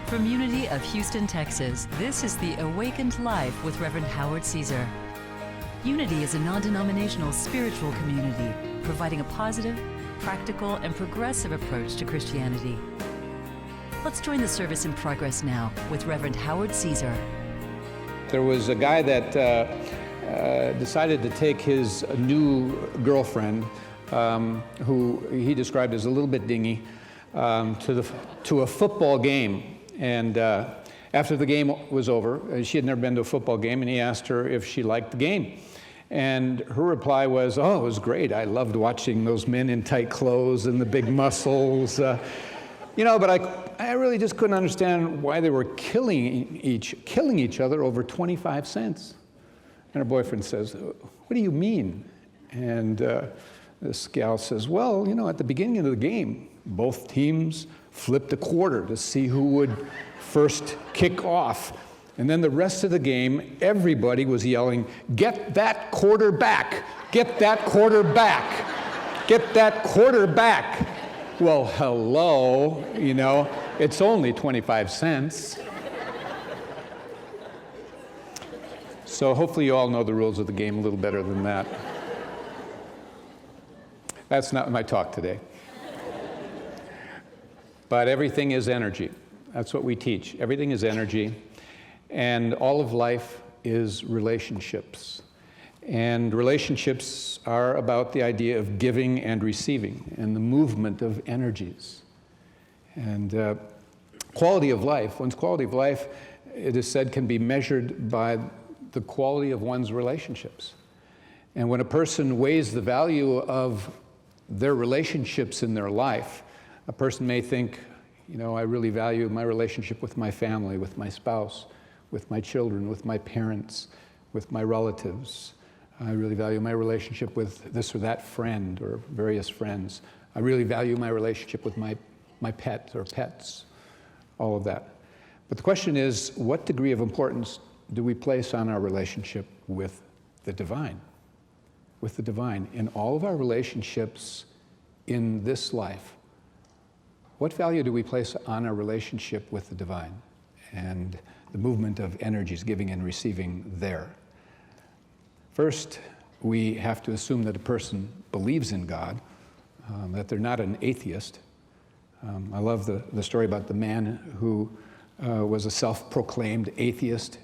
From Unity of Houston, Texas, this is the Awakened Life with Reverend Howard Caesar. Unity is a non-denominational spiritual community providing a positive, practical, and progressive approach to Christianity. Let's join the service in progress now with Reverend Howard Caesar. There was a guy that decided to take his new girlfriend, who he described as a little bit dingy, to a football game. And after the game was over, she had never been to a football game, and he asked her if she liked the game. And her reply was, "Oh, it was great. I loved watching those men in tight clothes and the big muscles. But I really just couldn't understand why they were killing each other over 25 cents. And her boyfriend says, "What do you mean?" And this gal says, "Well, at the beginning of the game, both teams flipped a quarter to see who would first kick off. And then the rest of the game, everybody was yelling, 'Get that quarter back! Get that quarter back! Get that quarter back!'" Well, hello, it's only 25 cents. So hopefully you all know the rules of the game a little better than that. That's not my talk today. But everything is energy. That's what we teach. Everything is energy. And all of life is relationships. And relationships are about the idea of giving and receiving and the movement of energies. And quality of life, one's quality of life, it is said, can be measured by the quality of one's relationships. And when a person weighs the value of their relationships in their life, a person may think, I really value my relationship with my family, with my spouse, with my children, with my parents, with my relatives. I really value my relationship with this or that friend or various friends. I really value my relationship with my pet or pets, all of that. But the question is, what degree of importance do we place on our relationship with the divine? With the divine. In all of our relationships in this life, what value do we place on our relationship with the divine and the movement of energies, giving and receiving there? First, we have to assume that a person believes in God, that they're not an atheist. I love the story about the man who was a self-proclaimed atheist.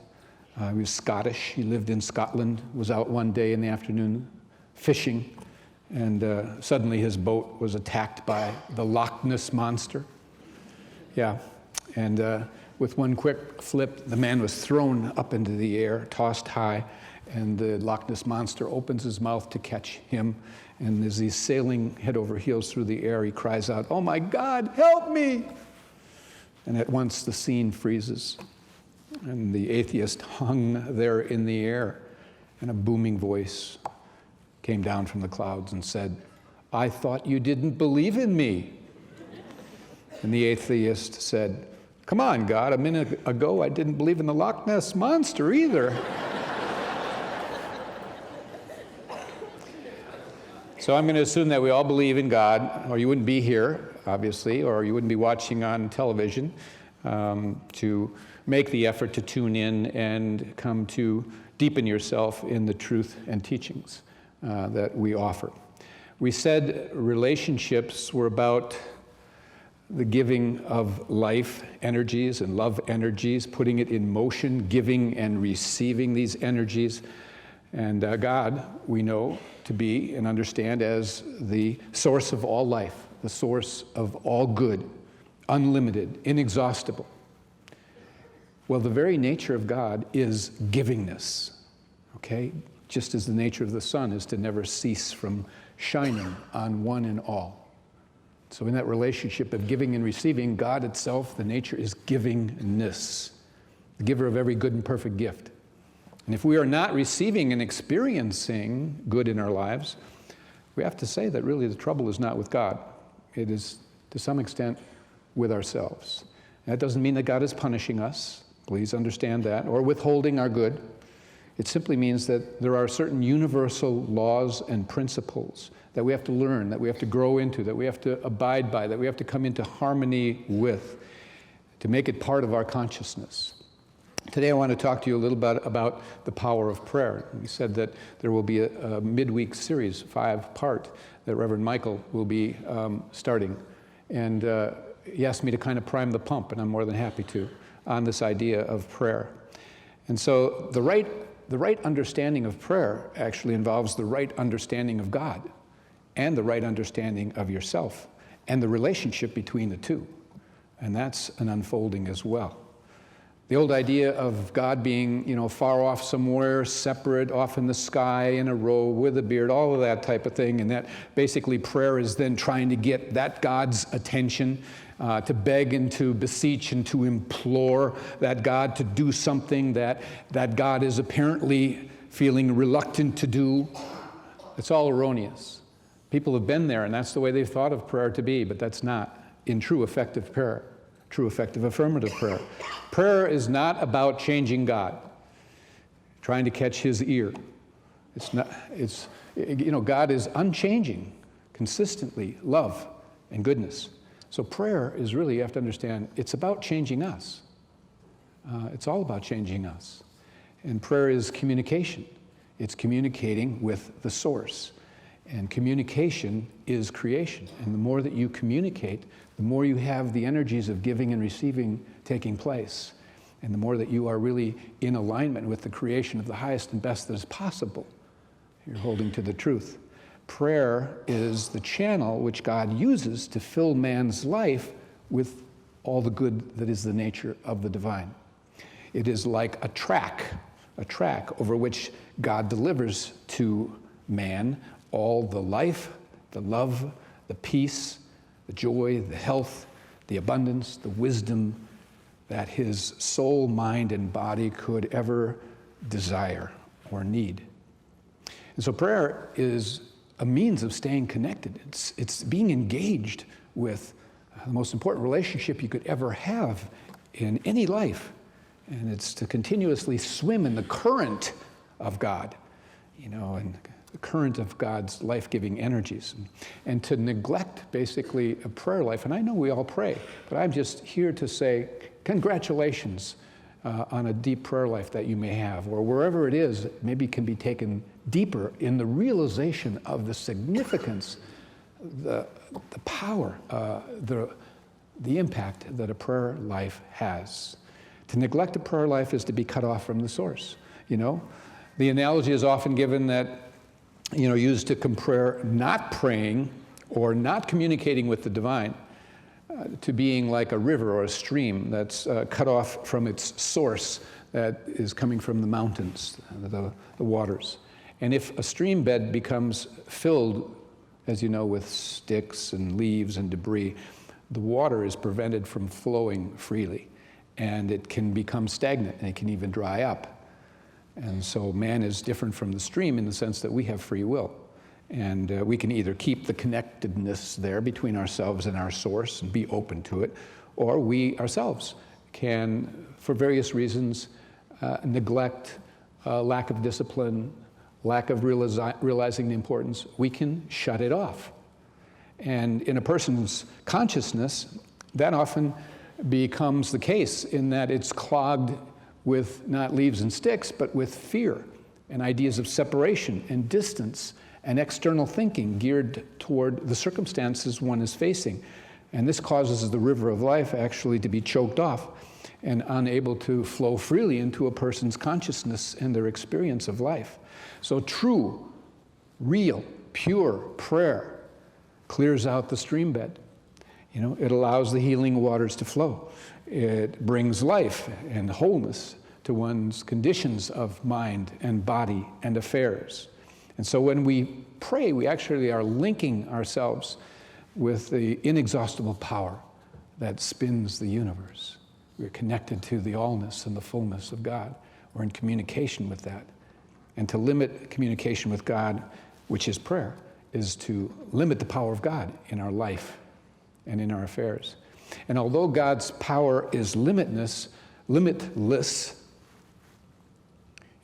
He was Scottish. He lived in Scotland, was out one day in the afternoon fishing, and suddenly his boat was attacked by the Loch Ness Monster. Yeah, and with one quick flip, the man was thrown up into the air, tossed high, and the Loch Ness Monster opens his mouth to catch him. And as he's sailing head over heels through the air, he cries out, "Oh my God, help me!" And at once the scene freezes. And the atheist hung there in the air, and a booming voice came down from the clouds and said, "I thought you didn't believe in me." And the atheist said, "Come on, God, a minute ago I didn't believe in the Loch Ness Monster either." So I'm going to assume that we all believe in God, or you wouldn't be here, obviously, or you wouldn't be watching on television to make the effort to tune in and come to deepen yourself in the truth and teachings that we offer. We said relationships were about the giving of life energies and love energies, putting it in motion, giving and receiving these energies. And God, we know to be and understand as the source of all life, the source of all good, unlimited, inexhaustible. Well, the very nature of God is givingness, okay? Just as the nature of the sun is to never cease from shining on one and all. So in that relationship of giving and receiving, God itself, the nature is givingness, the giver of every good and perfect gift. And if we are not receiving and experiencing good in our lives, we have to say that really the trouble is not with God. It is, to some extent, with ourselves. And that doesn't mean that God is punishing us. Please understand that. Or withholding our good. It simply means that there are certain universal laws and principles that we have to learn, that we have to grow into, that we have to abide by, that we have to come into harmony with, to make it part of our consciousness. Today I want to talk to you a little bit about the power of prayer. We said that there will be a midweek series, 5-part, that Reverend Michael will be starting. And he asked me to kind of prime the pump, and I'm more than happy to, on this idea of prayer. And so the right understanding of prayer actually involves the right understanding of God and the right understanding of yourself and the relationship between the two. And that's an unfolding as well. The old idea of God being, far off somewhere, separate, off in the sky, in a robe, with a beard, all of that type of thing, and that basically prayer is then trying to get that God's attention, to beg and to beseech and to implore that God to do something that God is apparently feeling reluctant to do. It's all erroneous. People have been there, and that's the way they've thought of prayer to be, but that's not in true effective prayer. True effective affirmative prayer. Prayer is not about changing God, trying to catch his ear. God is unchanging, consistently love and goodness. So prayer is really, you have to understand, it's about changing us. It's all about changing us. And prayer is communication. It's communicating with the source. And communication is creation. And the more that you communicate, the more you have the energies of giving and receiving taking place. And the more that you are really in alignment with the creation of the highest and best that is possible, you're holding to the truth. Prayer is the channel which God uses to fill man's life with all the good that is the nature of the divine. It is like a track over which God delivers to man all the life, the love, the peace, the joy, the health, the abundance, the wisdom that his soul, mind, and body could ever desire or need. And so prayer is a means of staying connected. It's being engaged with the most important relationship you could ever have in any life. And it's to continuously swim in the current of God, and the current of God's life-giving energies, and to neglect basically a prayer life. And I know we all pray, but I'm just here to say congratulations on a deep prayer life that you may have, or wherever it is, maybe can be taken deeper in the realization of the significance, the power, the impact that a prayer life has. To neglect a prayer life is to be cut off from the source. The analogy is often given that used to compare not praying or not communicating with the divine to being like a river or a stream that's cut off from its source that is coming from the mountains, the waters. And if a stream bed becomes filled, as you know, with sticks and leaves and debris, the water is prevented from flowing freely, and it can become stagnant, and it can even dry up. And so man is different from the stream in the sense that we have free will. And we can either keep the connectedness there between ourselves and our source and be open to it, or we ourselves can, for various reasons, neglect, lack of discipline, lack of realizing the importance. We can shut it off. And in a person's consciousness, that often becomes the case in that it's clogged with not leaves and sticks, but with fear and ideas of separation and distance and external thinking geared toward the circumstances one is facing. And this causes the river of life actually to be choked off and unable to flow freely into a person's consciousness and their experience of life. So true, real, pure prayer clears out the stream bed. It allows the healing waters to flow. It brings life and wholeness to one's conditions of mind and body and affairs. And so when we pray, we actually are linking ourselves with the inexhaustible power that spins the universe. We're connected to the allness and the fullness of God. We're in communication with that. And to limit communication with God, which is prayer, is to limit the power of God in our life and in our affairs. And although God's power is limitless,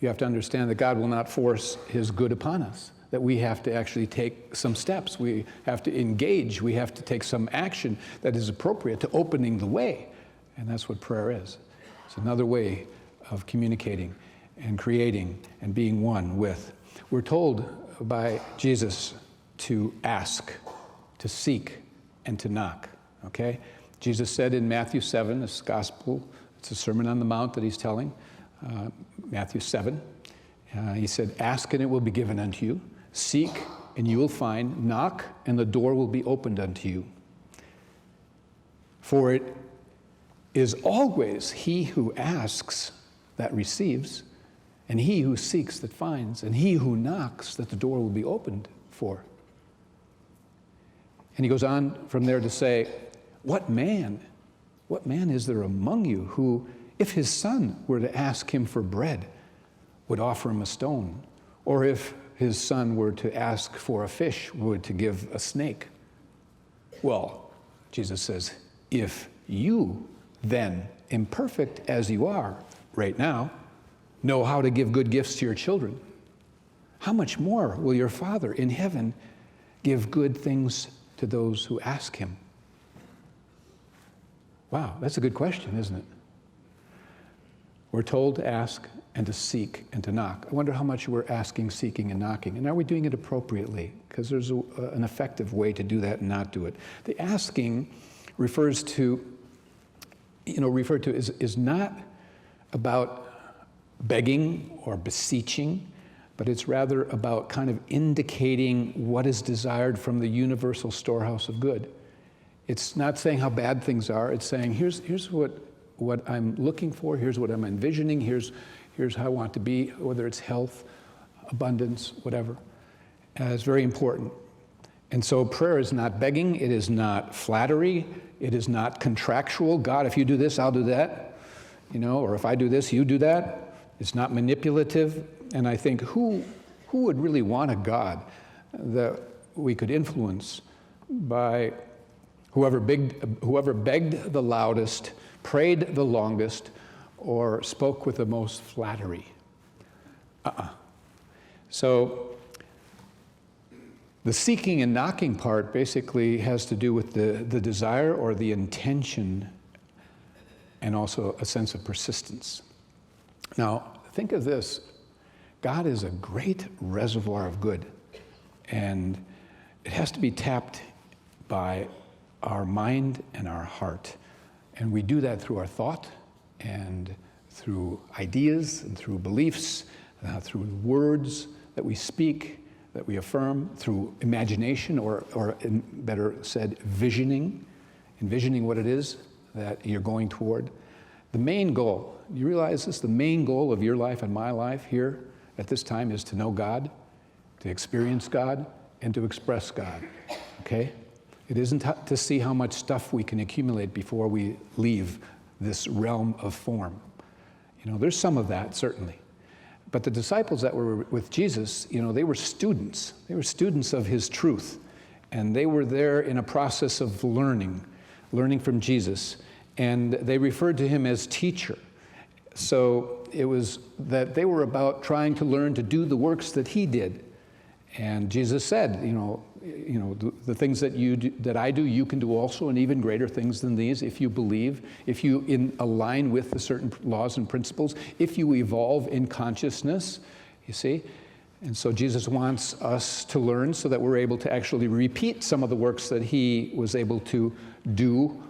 you have to understand that God will not force his good upon us, that we have to actually take some steps. We have to engage. We have to take some action that is appropriate to opening the way And that's what prayer is. It's another way of communicating and creating and being one with. We're told by Jesus to ask, to seek, and to knock, okay? Jesus said in Matthew 7, this gospel, it's a Sermon on the Mount that he's telling, Matthew 7. He said, ask and it will be given unto you. Seek and you will find. Knock and the door will be opened unto you. For it is always he who asks that receives, and he who seeks that finds, and he who knocks that the door will be opened for. And he goes on from there to say, what man is there among you who, if his son were to ask him for bread, would offer him a stone? Or if his son were to ask for a fish, would to give a snake? Well, Jesus says, if you then, imperfect as you are right now, know how to give good gifts to your children, how much more will your Father in heaven give good things to those who ask him? Wow, that's a good question, isn't it? We're told to ask and to seek and to knock. I wonder how much we're asking, seeking, and knocking. And are we doing it appropriately? Because there's an effective way to do that and not do it. The asking refers to, is not about begging or beseeching, but it's rather about kind of indicating what is desired from the universal storehouse of good. It's not saying how bad things are. It's saying, here's what I'm looking for, here's what I'm envisioning, here's how I want to be, whether it's health, abundance, whatever. It's very important. And so prayer is not begging, it is not flattery, it is not contractual. God, if you do this, I'll do that. Or if I do this, you do that. It's not manipulative. And I think who would really want a God that we could influence by whoever begged the loudest, prayed the longest, or spoke with the most flattery? So the seeking and knocking part basically has to do with the desire or the intention, and also a sense of persistence. Now, think of this. God is a great reservoir of good, and it has to be tapped by our mind and our heart. And we do that through our thought and through ideas and through beliefs, through words that we speak, that we affirm, through imagination or better said, envisioning what it is that you're going toward. The main goal, you realize this, the main goal of your life and my life here at this time is to know God, to experience God, and to express God, okay? It isn't to see how much stuff we can accumulate before we leave this realm of form. There's some of that, certainly. But the disciples that were with Jesus, they were students. They were students of his truth. And they were there in a process of learning from Jesus. And they referred to him as teacher. So it was that they were about trying to learn to do the works that he did. And Jesus said, the things that I do, you can do also, and even greater things than these, if you believe, if you align with the certain laws and principles, if you evolve in consciousness, you see. And so Jesus wants us to learn so that we're able to actually repeat some of the works that he was able to do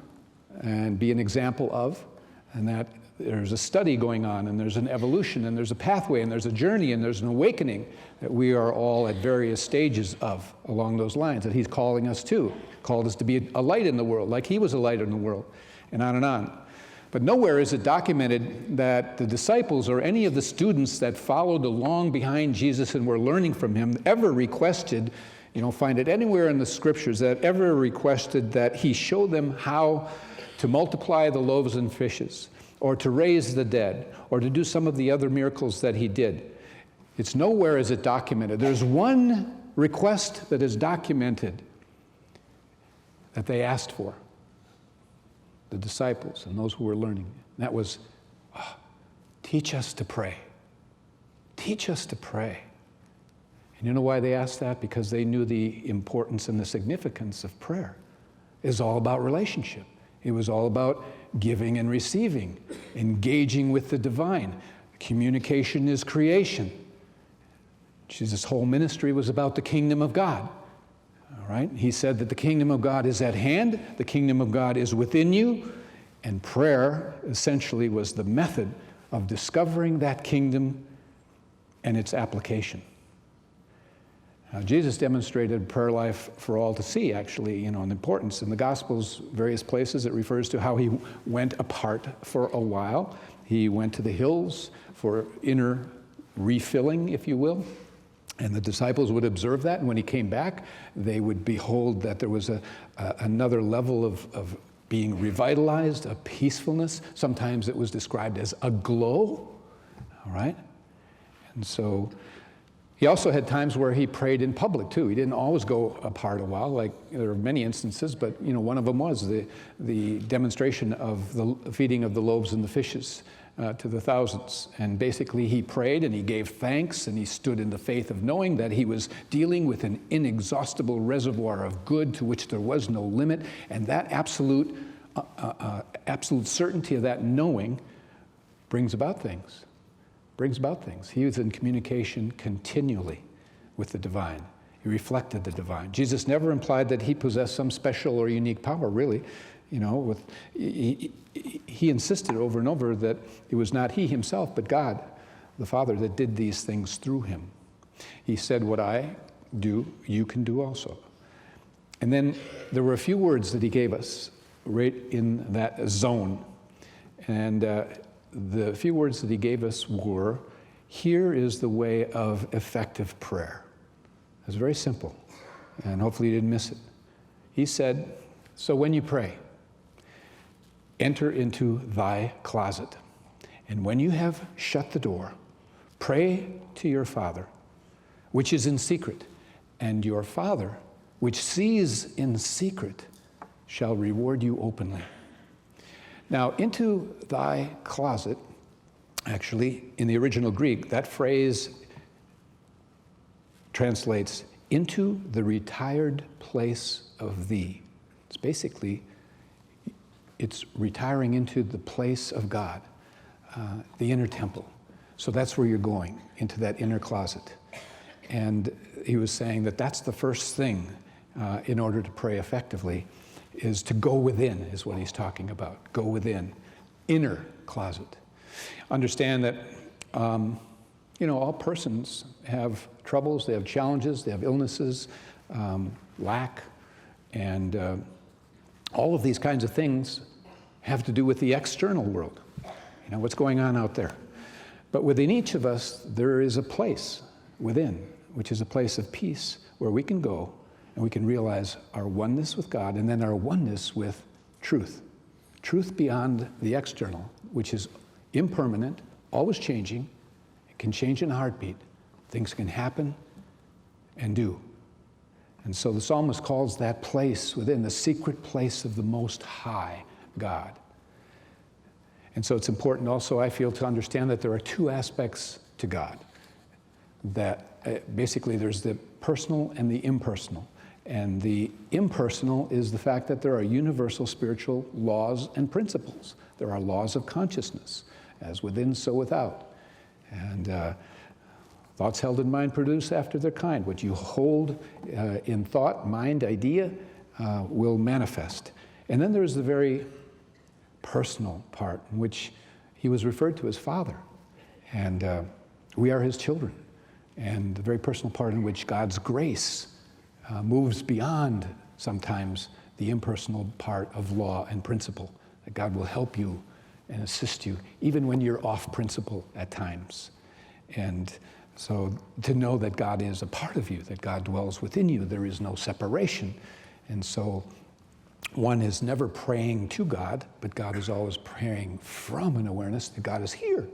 and be an example of, and that there's a study going on, and there's an evolution, and there's a pathway, and there's a journey, and there's an awakening that we are all at various stages of along those lines, that he's calling us to, called us to be a light in the world, like he was a light in the world, and on and on. But nowhere is it documented that the disciples or any of the students that followed along behind Jesus and were learning from him ever requested, find it anywhere in the scriptures, that ever requested that he show them how to multiply the loaves and fishes, or to raise the dead, or to do some of the other miracles that he did. It's nowhere is it documented. There's one request that is documented that they asked for, the disciples and those who were learning. And that was, teach us to pray. Teach us to pray. And you know why they asked that? Because they knew the importance and the significance of prayer. It was all about relationship. It was all about giving and receiving, engaging with the divine. Communication is creation. Jesus' whole ministry was about the kingdom of God. All right? He said that the kingdom of God is at hand, the kingdom of God is within you, and prayer essentially was the method of discovering that kingdom and its application. Now, Jesus demonstrated prayer life for all to see, actually, in importance. In the Gospels, various places, it refers to how he went apart for a while. He went to the hills for inner refilling, if you will. And the disciples would observe that, and when he came back, they would behold that there was another level of being revitalized, a peacefulness. Sometimes it was described as a glow, all right? And so he also had times where he prayed in public, too. He didn't always go apart a while, like there are many instances, but one of them was the demonstration of the feeding of the loaves and the fishes to the thousands. And basically he prayed and he gave thanks and he stood in the faith of knowing that he was dealing with an inexhaustible reservoir of good to which there was no limit. And that absolute certainty of that knowing brings about things. He was in communication continually with the divine. He reflected the divine. Jesus never implied that he possessed some special or unique power, really. He insisted over and over that it was not he himself, but God, the Father, that did these things through him. He said, what I do, you can do also. And then there were a few words that he gave us right in that zone. And the few words that he gave us were, here is the way of effective prayer. It was very simple, and hopefully you didn't miss it. He said, so when you pray, enter into thy closet, and when you have shut the door, pray to your Father, which is in secret, and your Father, which sees in secret, shall reward you openly. Now, into thy closet, actually, in the original Greek, that phrase translates into the retired place of thee. It's retiring into the place of God, the inner temple. So that's where you're going, into that inner closet. And he was saying that that's the first thing in order to pray effectively, is to go within, is what he's talking about. Go within, inner closet. Understand that, all persons have troubles, they have challenges, they have illnesses, lack, and all of these kinds of things have to do with the external world, what's going on out there. But within each of us, there is a place within, which is a place of peace, where we can go and we can realize our oneness with God and then our oneness with truth. Truth beyond the external, which is impermanent, always changing. It can change in a heartbeat. Things can happen and do. And so the psalmist calls that place within, the secret place of the Most High God. And so it's important also, I feel, to understand that there are two aspects to God. That basically there's the personal and the impersonal. And the impersonal is the fact that there are universal spiritual laws and principles. There are laws of consciousness, as within, so without. And thoughts held in mind produce after their kind. What you hold in thought, mind, idea, will manifest. And then there's the very personal part in which he was referred to as Father. And we are his children. And the very personal part in which God's grace moves beyond sometimes the impersonal part of law and principle. That God will help you and assist you, even when you're off principle at times. And so to know that God is a part of you, that God dwells within you, there is no separation. And so one is never praying to God, but God is always praying from an awareness that God is here,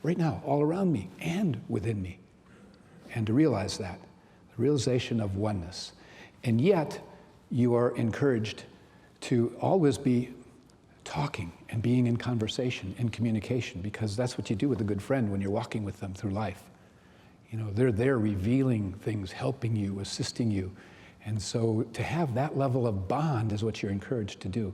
right now, all around me and within me. And to realize that, the realization of oneness. And yet, you are encouraged to always be talking and being in conversation, in communication, because that's what you do with a good friend when you're walking with them through life. They're there revealing things, helping you, assisting you. And so to have that level of bond is what you're encouraged to do.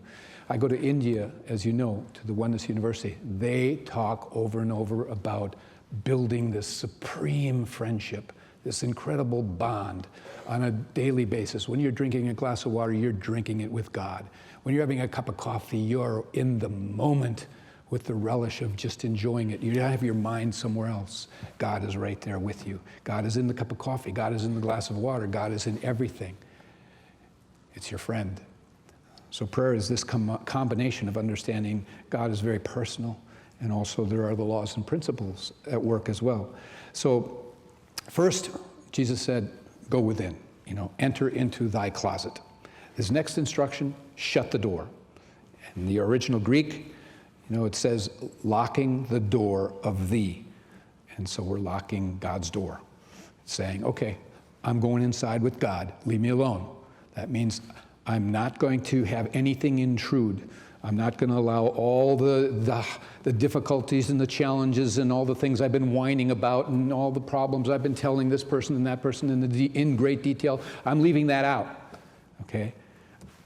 I go to India, as you know, to the Oneness University. They talk over and over about building this supreme friendship, this incredible bond on a daily basis. When you're drinking a glass of water, you're drinking it with God. When you're having a cup of coffee, you're in the moment with the relish of just enjoying it. You don't have your mind somewhere else. God is right there with you. God is in the cup of coffee. God is in the glass of water. God is in everything. It's your friend. So prayer is this combination of understanding God is very personal, and also there are the laws and principles at work as well. So first, Jesus said, go within, enter into thy closet. His next instruction, shut the door. In the original Greek, it says, locking the door of thee. And so we're locking God's door, saying, okay, I'm going inside with God, leave me alone. That means I'm not going to have anything intrude. I'm not going to allow all the difficulties and the challenges and all the things I've been whining about and all the problems I've been telling this person and that person in great detail. I'm leaving that out, okay?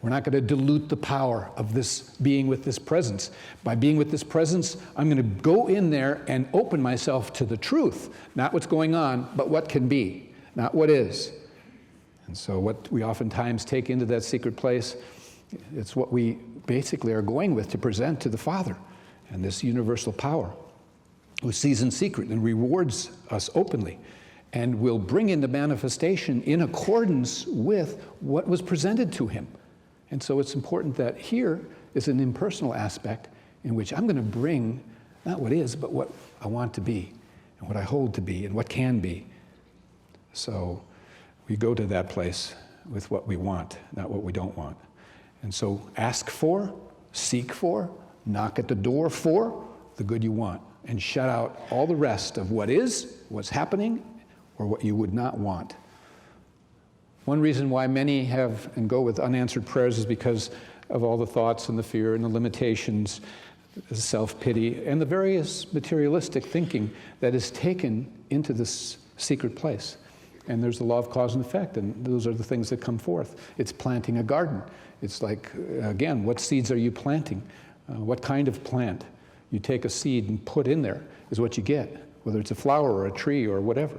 We're not going to dilute the power of this being with this presence. By being with this presence, I'm going to go in there and open myself to the truth, not what's going on, but what can be, not what is. And so what we oftentimes take into that secret place, it's what we basically are going with to present to the Father, and this universal power who sees in secret and rewards us openly and will bring into manifestation in accordance with what was presented to him. And so it's important that here is an impersonal aspect in which I'm going to bring not what is, but what I want to be, and what I hold to be, and what can be. So we go to that place with what we want, not what we don't want. And so ask for, seek for, knock at the door for the good you want, and shut out all the rest of what is, what's happening, or what you would not want. One reason why many have and go with unanswered prayers is because of all the thoughts and the fear and the limitations, the self-pity, and the various materialistic thinking that is taken into this secret place. And there's the law of cause and effect, and those are the things that come forth. It's planting a garden. It's like, again, what seeds are you planting? What kind of plant? You take a seed and put in there is what you get, whether it's a flower or a tree or whatever.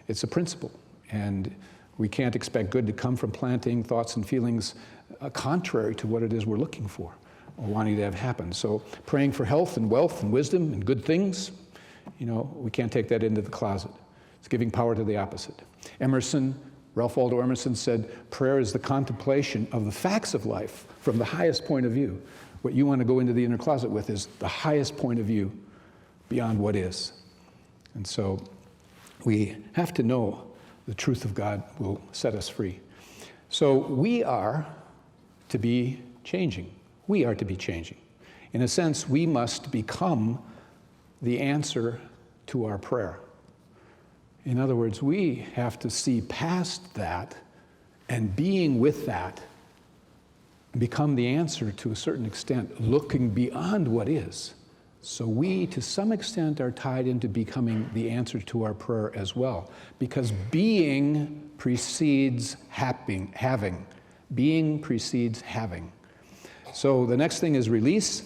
It's a principle. And we can't expect good to come from planting thoughts and feelings contrary to what it is we're looking for or wanting to have happen. So praying for health and wealth and wisdom and good things, we can't take that into the closet. It's giving power to the opposite. Ralph Waldo Emerson said, prayer is the contemplation of the facts of life from the highest point of view. What you want to go into the inner closet with is the highest point of view beyond what is. And so we have to know the truth of God will set us free. So we are to be changing. We are to be changing. In a sense, we must become the answer to our prayer. In other words, we have to see past that and being with that become the answer to a certain extent, looking beyond what is. So we, to some extent, are tied into becoming the answer to our prayer as well, because being precedes having. Being precedes having. So the next thing is release.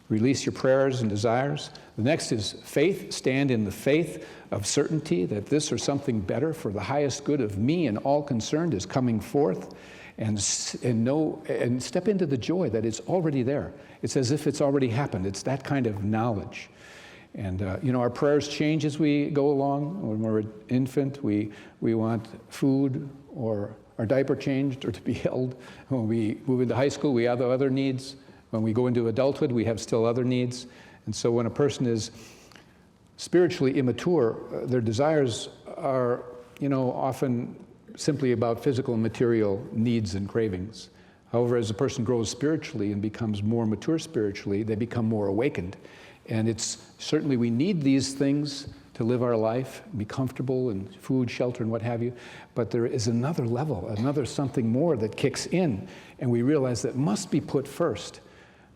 Release your prayers and desires. The next is faith. Stand in the faith of certainty that this or something better for the highest good of me and all concerned is coming forth. And step into the joy that it's already there. It's as if it's already happened. It's that kind of knowledge. And our prayers change as we go along. When we're an infant, we want food or our diaper changed or to be held. When we move into high school, we have other needs. When we go into adulthood, we have still other needs. And so when a person is spiritually immature, their desires are, often simply about physical and material needs and cravings. However, as a person grows spiritually and becomes more mature spiritually, they become more awakened. And it's certainly we need these things to live our life, be comfortable and food, shelter, and what have you. But there is another level, another something more that kicks in, and we realize that must be put first.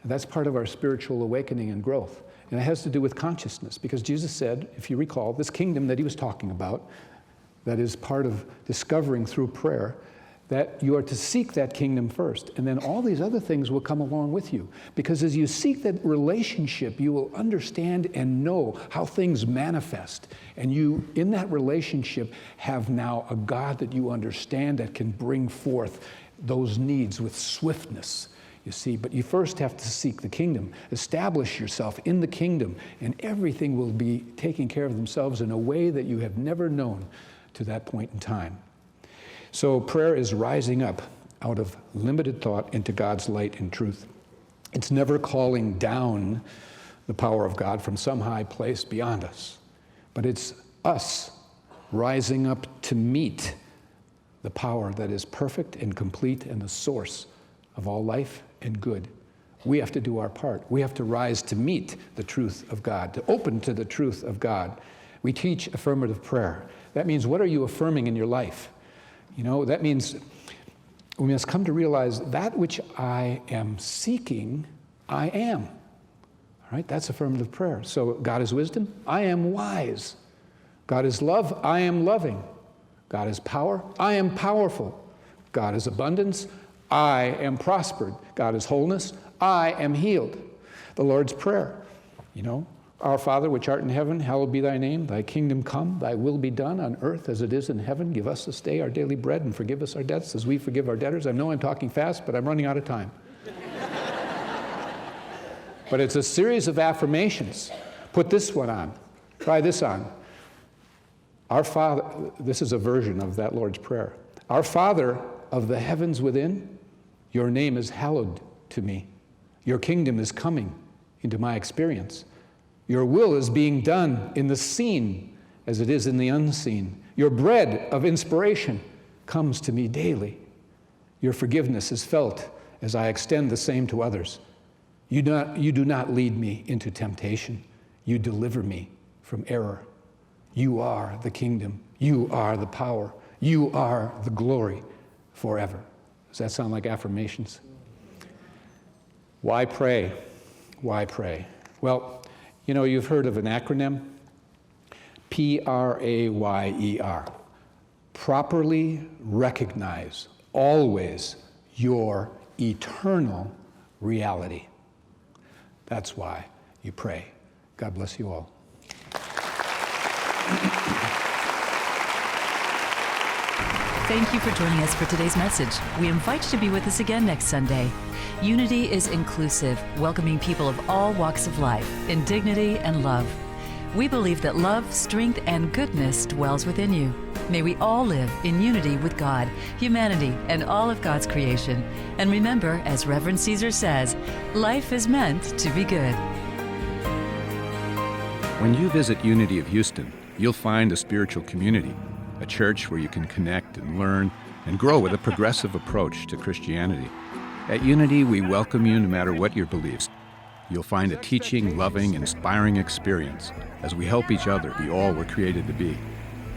And that's part of our spiritual awakening and growth. And it has to do with consciousness, because Jesus said, if you recall, this kingdom that he was talking about, that is part of discovering through prayer, that you are to seek that kingdom first, and then all these other things will come along with you. Because as you seek that relationship, you will understand and know how things manifest. And you, in that relationship, have now a God that you understand that can bring forth those needs with swiftness, you see. But you first have to seek the kingdom, establish yourself in the kingdom, and everything will be taking care of themselves in a way that you have never known to that point in time. So prayer is rising up out of limited thought into God's light and truth. It's never calling down the power of God from some high place beyond us, but it's us rising up to meet the power that is perfect and complete and the source of all life and good. We have to do our part. We have to rise to meet the truth of God, to open to the truth of God. We teach affirmative prayer. That means, what are you affirming in your life? You know, that means we must come to realize that which I am seeking, I am. All right, that's affirmative prayer. So God is wisdom, I am wise. God is love, I am loving. God is power, I am powerful. God is abundance, I am prospered. God is wholeness, I am healed. The Lord's Prayer, you know, Our Father, which art in heaven, hallowed be thy name. Thy kingdom come, thy will be done on earth as it is in heaven. Give us this day our daily bread, and forgive us our debts as we forgive our debtors. I know I'm talking fast, but I'm running out of time. But it's a series of affirmations. Put this one on. Try this on. Our Father, this is a version of that Lord's Prayer. Our Father of the heavens within, your name is hallowed to me. Your kingdom is coming into my experience. Your will is being done in the seen as it is in the unseen. Your bread of inspiration comes to me daily. Your forgiveness is felt as I extend the same to others. You do not lead me into temptation. You deliver me from error. You are the kingdom. You are the power. You are the glory forever. Does that sound like affirmations? Why pray? Why pray? Well, you know, you've heard of an acronym, P-R-A-Y-E-R. Properly recognize always your eternal reality. That's why you pray. God bless you all. Thank you for joining us for today's message. We invite you to be with us again next Sunday. Unity is inclusive, welcoming people of all walks of life in dignity and love. We believe that love, strength, and goodness dwells within you. May we all live in unity with God, humanity, and all of God's creation. And remember, as Reverend Caesar says, life is meant to be good. When you visit Unity of Houston, you'll find a spiritual community, a church where you can connect and learn and grow with a progressive approach to Christianity. At Unity, we welcome you no matter what your beliefs. You'll find a teaching, loving, inspiring experience as we help each other be all we're created to be.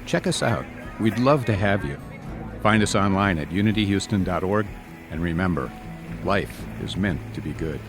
Check us out. We'd love to have you. Find us online at unityhouston.org, and remember, life is meant to be good.